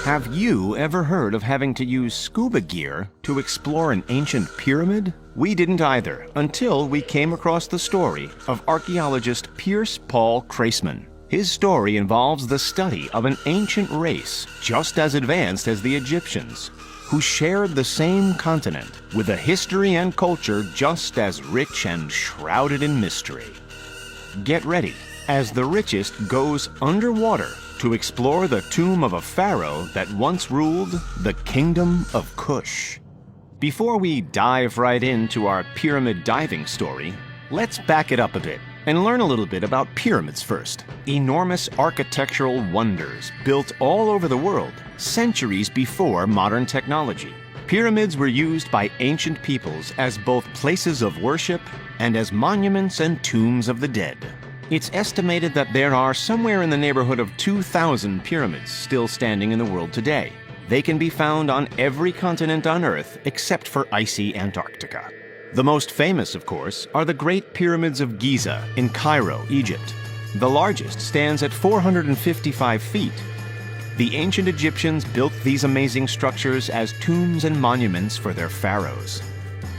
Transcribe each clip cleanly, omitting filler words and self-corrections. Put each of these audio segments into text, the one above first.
Have you ever heard of having to use scuba gear to explore an ancient pyramid? We didn't either, until we came across the story of archaeologist Pierce Paul Craceman. His story involves the study of an ancient race just as advanced as the Egyptians, who shared the same continent with a history and culture just as rich and shrouded in mystery. Get ready as the richest goes underwater to explore the tomb of a pharaoh that once ruled the Kingdom of Kush. Before we dive right into our pyramid diving story, let's back it up a bit and learn a little bit about pyramids first. Enormous architectural wonders built all over the world centuries before modern technology. Pyramids were used by ancient peoples as both places of worship and as monuments and tombs of the dead. It's estimated that there are somewhere in the neighborhood of 2,000 pyramids still standing in the world today. They can be found on every continent on Earth except for icy Antarctica. The most famous, of course, are the Great Pyramids of Giza in Cairo, Egypt. The largest stands at 455 feet. The ancient Egyptians built these amazing structures as tombs and monuments for their pharaohs.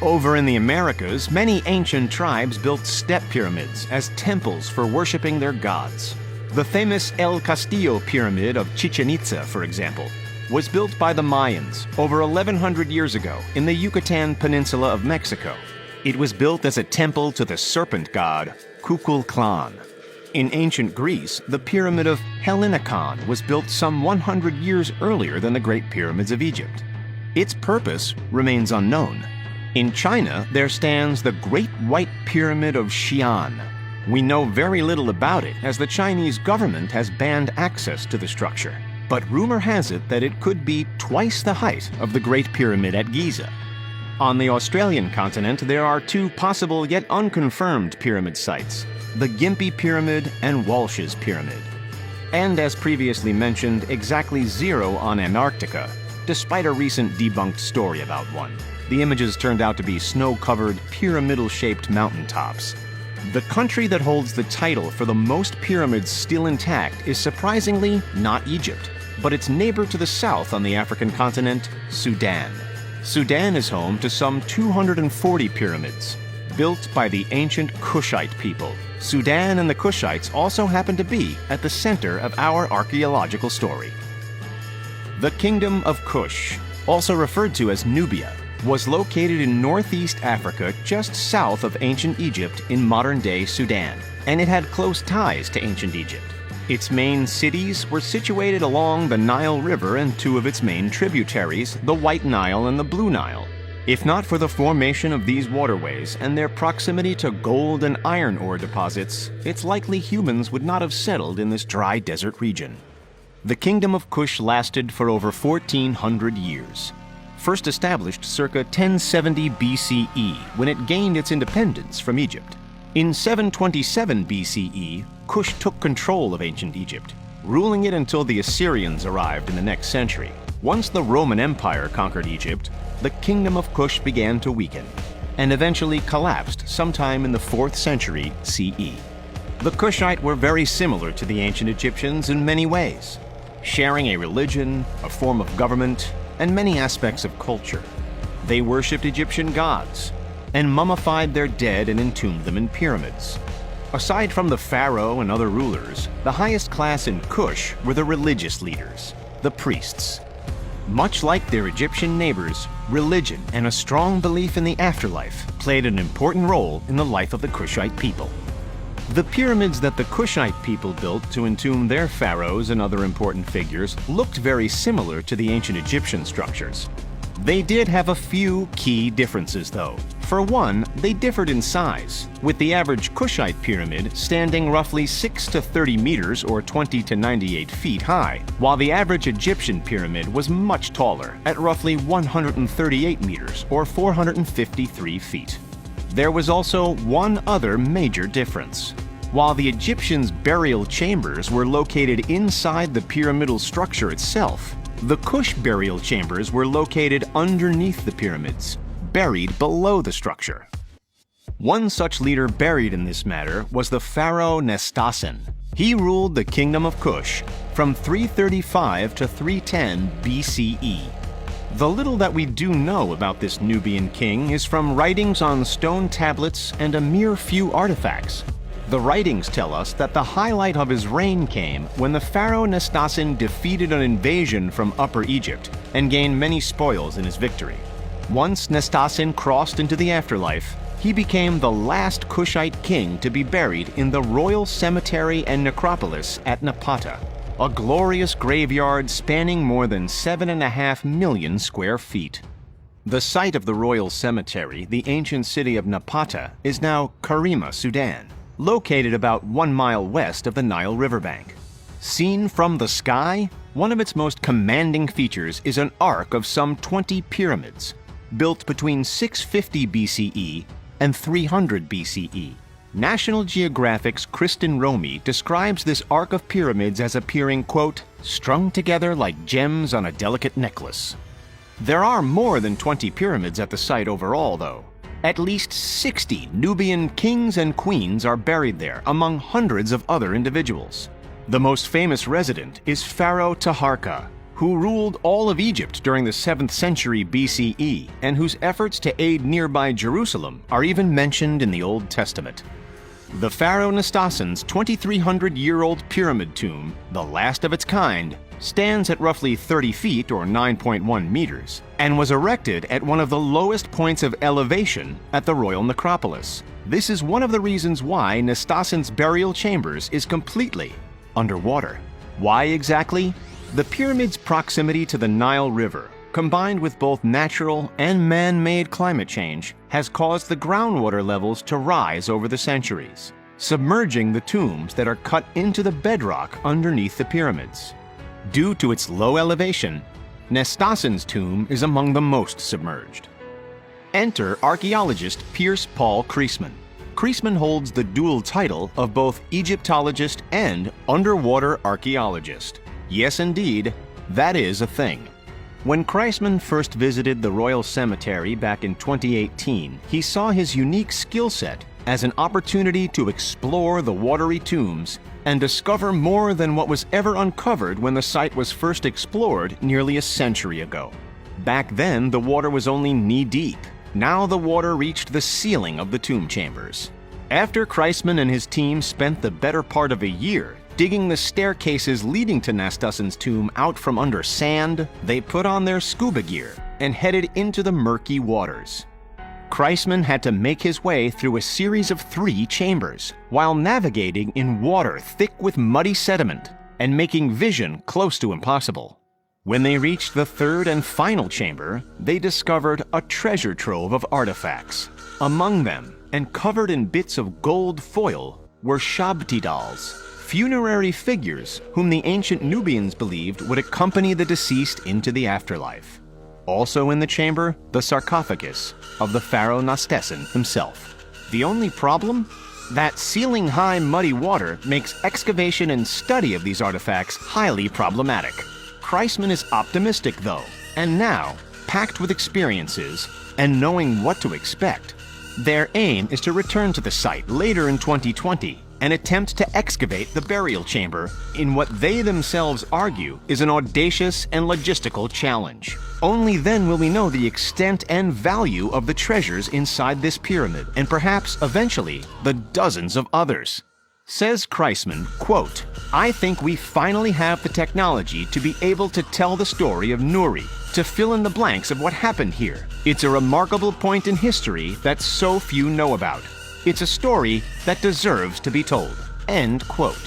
Over in the Americas, many ancient tribes built step pyramids as temples for worshiping their gods. The famous El Castillo Pyramid of Chichen Itza, for example, was built by the Mayans over 1,100 years ago in the Yucatan Peninsula of Mexico. It was built as a temple to the serpent god Kukulkan. In ancient Greece, the Pyramid of Hellinikon was built some 100 years earlier than the Great Pyramids of Egypt. Its purpose remains unknown. In China, there stands the Great White Pyramid of Xi'an. We know very little about it as the Chinese government has banned access to the structure. But rumor has it that it could be twice the height of the Great Pyramid at Giza. On the Australian continent, there are two possible yet unconfirmed pyramid sites, the Gympie Pyramid and Walsh's Pyramid. And as previously mentioned, exactly zero on Antarctica, despite a recent debunked story about one. The images turned out to be snow-covered, pyramidal-shaped mountaintops. The country that holds the title for the most pyramids still intact is surprisingly not Egypt, but its neighbor to the south on the African continent, Sudan. Sudan is home to some 240 pyramids, built by the ancient Kushite people. Sudan and the Kushites also happen to be at the center of our archaeological story. The Kingdom of Kush, also referred to as Nubia, was located in northeast Africa just south of ancient Egypt in modern-day Sudan, and it had close ties to ancient Egypt. Its main cities were situated along the Nile River and two of its main tributaries, the White Nile and the Blue Nile. If not for the formation of these waterways and their proximity to gold and iron ore deposits, it's likely humans would not have settled in this dry desert region. The Kingdom of Kush lasted for over 1,400 years. First established circa 1070 BCE, when it gained its independence from Egypt. In 727 BCE, Kush took control of ancient Egypt, ruling it until the Assyrians arrived in the next century. Once the Roman Empire conquered Egypt, the Kingdom of Kush began to weaken, and eventually collapsed sometime in the 4th century CE. The Kushite were very similar to the ancient Egyptians in many ways, sharing a religion, a form of government, and many aspects of culture. They worshipped Egyptian gods and mummified their dead and entombed them in pyramids. Aside from the pharaoh and other rulers, the highest class in Kush were the religious leaders, the priests. Much like their Egyptian neighbors, religion and a strong belief in the afterlife played an important role in the life of the Kushite people. The pyramids that the Kushite people built to entomb their pharaohs and other important figures looked very similar to the ancient Egyptian structures. They did have a few key differences, though. For one, they differed in size, with the average Kushite pyramid standing roughly 6 to 30 meters or 20 to 98 feet high, while the average Egyptian pyramid was much taller, at roughly 138 meters or 453 feet. There was also one other major difference. While the Egyptians' burial chambers were located inside the pyramidal structure itself, the Kush burial chambers were located underneath the pyramids, buried below the structure. One such leader buried in this matter was the pharaoh Nestasen. He ruled the Kingdom of Kush from 335 to 310 BCE. The little that we do know about this Nubian king is from writings on stone tablets and a mere few artifacts. The writings tell us that the highlight of his reign came when the pharaoh Nestasin defeated an invasion from Upper Egypt and gained many spoils in his victory. Once Nestasin crossed into the afterlife, he became the last Kushite king to be buried in the royal cemetery and necropolis at Napata, a glorious graveyard spanning more than 7.5 million square feet. The site of the royal cemetery, the ancient city of Napata, is now Karima, Sudan, located about 1 mile west of the Nile riverbank. Seen from the sky, one of its most commanding features is an arc of some 20 pyramids, built between 650 BCE and 300 BCE. National Geographic's Kristen Romey describes this arc of pyramids as appearing, quote, strung together like gems on a delicate necklace. There are more than 20 pyramids at the site overall, though. At least 60 Nubian kings and queens are buried there, among hundreds of other individuals. The most famous resident is Pharaoh Taharqa, who ruled all of Egypt during the 7th century BCE and whose efforts to aid nearby Jerusalem are even mentioned in the Old Testament. The Pharaoh Nestasin's 2,300-year-old pyramid tomb, the last of its kind, stands at roughly 30 feet or 9.1 meters and was erected at one of the lowest points of elevation at the royal necropolis. This is one of the reasons why Nestasin's burial chambers is completely underwater. Why exactly? The pyramid's proximity to the Nile River, combined with both natural and man-made climate change, has caused the groundwater levels to rise over the centuries, submerging the tombs that are cut into the bedrock underneath the pyramids. Due to its low elevation, Nestasin's tomb is among the most submerged. Enter archaeologist Piers Paul Kreisman. Kreisman holds the dual title of both Egyptologist and underwater archaeologist. Yes, indeed, that is a thing. When Kreisman first visited the Royal Cemetery back in 2018, he saw his unique skill set as an opportunity to explore the watery tombs and discover more than what was ever uncovered when the site was first explored nearly a century ago. Back then, the water was only knee-deep. Now the water reached the ceiling of the tomb chambers. After Kreisman and his team spent the better part of a year digging the staircases leading to Nestasin's tomb out from under sand, they put on their scuba gear and headed into the murky waters. Kreisman had to make his way through a series of 3 chambers while navigating in water thick with muddy sediment and making vision close to impossible. When they reached the 3rd and final chamber, they discovered a treasure trove of artifacts. Among them, and covered in bits of gold foil, were Shabti dolls, funerary figures whom the ancient Nubians believed would accompany the deceased into the afterlife. Also in the chamber, the sarcophagus of the pharaoh Nestasin himself. The only problem? That ceiling-high muddy water makes excavation and study of these artifacts highly problematic. Kreisman is optimistic, though, and now, packed with experiences and knowing what to expect, their aim is to return to the site later in 2020 and attempt to excavate the burial chamber in what they themselves argue is an audacious and logistical challenge. Only then will we know the extent and value of the treasures inside this pyramid, and perhaps, eventually, the dozens of others. Says Kreisman, quote, "I think we finally have the technology to be able to tell the story of Nuri, to fill in the blanks of what happened here. It's a remarkable point in history that so few know about. It's a story that deserves to be told." End quote.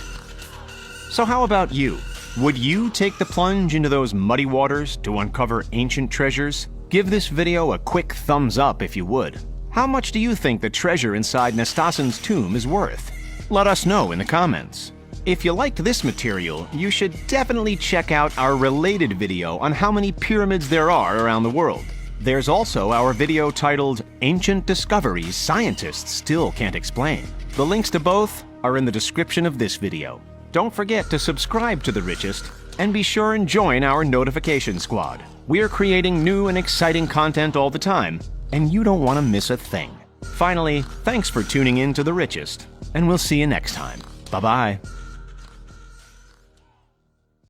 So how about you? Would you take the plunge into those muddy waters to uncover ancient treasures? Give this video a quick thumbs up if you would. How much do you think the treasure inside Nestasin's tomb is worth? Let us know in the comments. If you liked this material, you should definitely check out our related video on how many pyramids there are around the world. There's also our video titled Ancient Discoveries Scientists Still Can't Explain. The links to both are in the description of this video. Don't forget to subscribe to The Richest and be sure and join our notification squad. We're creating new and exciting content all the time, and you don't want to miss a thing. Finally, thanks for tuning in to The Richest, and we'll see you next time. Bye-bye.